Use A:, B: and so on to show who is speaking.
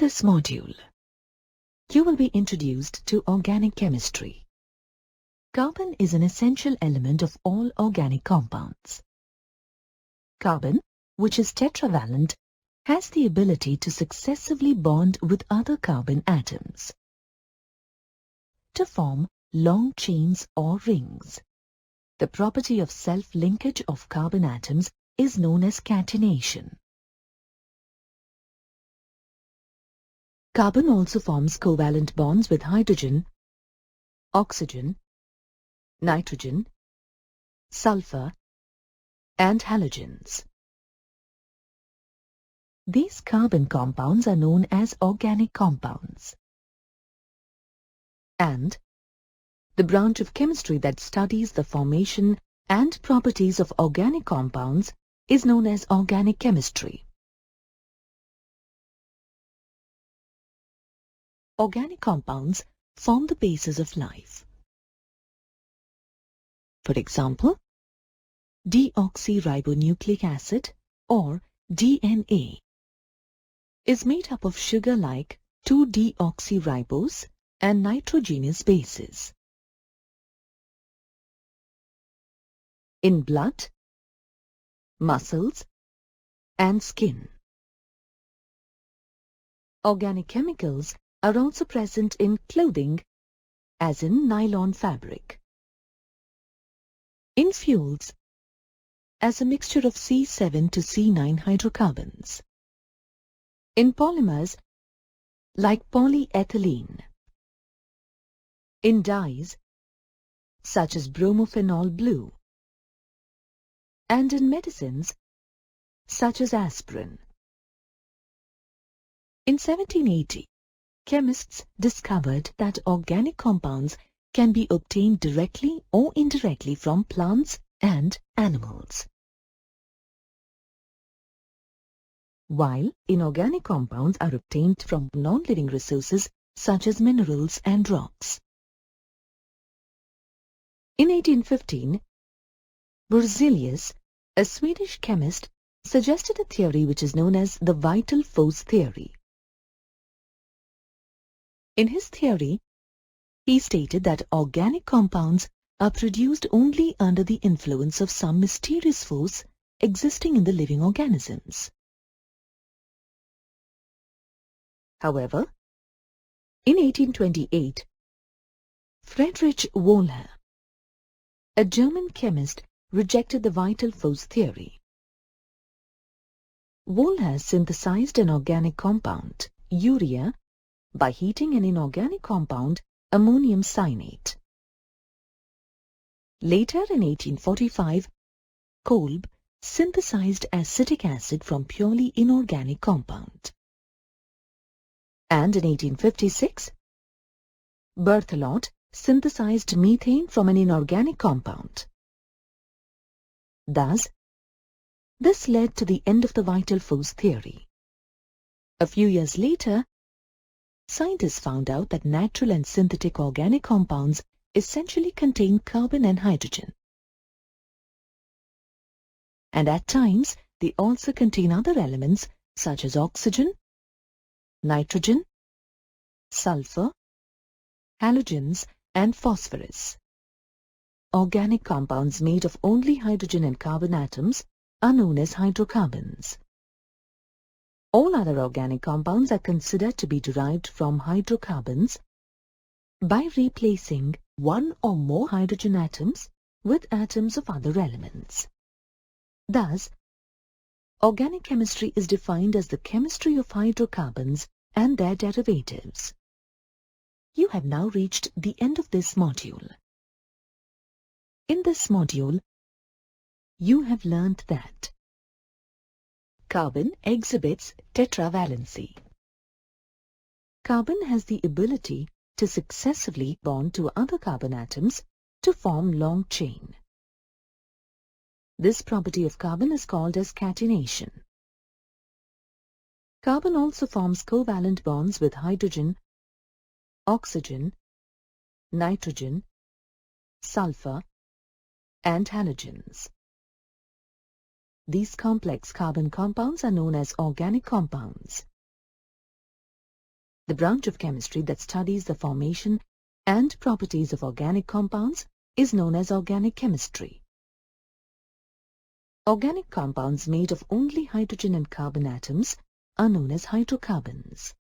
A: this module, you will be introduced to organic chemistry. Carbon is an essential element of all organic compounds. Carbon, which is tetravalent, has the ability to successively bond with other carbon atoms to form long chains or rings. The property of self-linkage of carbon atoms is known as catenation. Carbon also forms covalent bonds with hydrogen, oxygen, nitrogen, sulfur, and halogens. These carbon compounds are known as organic compounds. And the branch of chemistry that studies the formation and properties of organic compounds is known as organic chemistry. Organic compounds form the basis of life. For example, deoxyribonucleic acid, or DNA, is made up of sugar-like 2-deoxyribose and nitrogenous bases. In blood, muscles, and skin. Organic chemicals are also present in clothing, as in nylon fabric. In fuels, as a mixture of C7 to C9 hydrocarbons. In polymers, like polyethylene. In dyes, such as bromophenol blue. And in medicines, such as aspirin. In 1780, chemists discovered that organic compounds can be obtained directly or indirectly from plants and animals. While inorganic compounds are obtained from non-living resources such as minerals and rocks. In 1815, Berzelius, a Swedish chemist, suggested a theory which is known as the vital force theory. In his theory, he stated that organic compounds are produced only under the influence of some mysterious force existing in the living organisms. However, in 1828, Friedrich Wöhler, a German chemist, rejected the vital force theory. Wöhler synthesized an organic compound, urea, by heating an inorganic compound, ammonium cyanate. Later in 1845, Kolb synthesized acetic acid from purely inorganic compound. And in 1856, Berthelot synthesized methane from an inorganic compound. Thus, this led to the end of the vital force theory. A few years later, scientists found out that natural and synthetic organic compounds essentially contain carbon and hydrogen. And at times, they also contain other elements such as oxygen, nitrogen, sulfur, halogens, and phosphorus. Organic compounds made of only hydrogen and carbon atoms are known as hydrocarbons. All other organic compounds are considered to be derived from hydrocarbons by replacing one or more hydrogen atoms with atoms of other elements. Thus, organic chemistry is defined as the chemistry of hydrocarbons and their derivatives. You have now reached the end of this module. In this module, you have learnt that carbon exhibits tetravalency. Carbon has the ability to successively bond to other carbon atoms to form long chain. This property of carbon is called as catenation. Carbon also forms covalent bonds with hydrogen, oxygen, nitrogen, sulfur, and halogens. These complex carbon compounds are known as organic compounds. The branch of chemistry that studies the formation and properties of organic compounds is known as organic chemistry. Organic compounds made of only hydrogen and carbon atoms are known as hydrocarbons.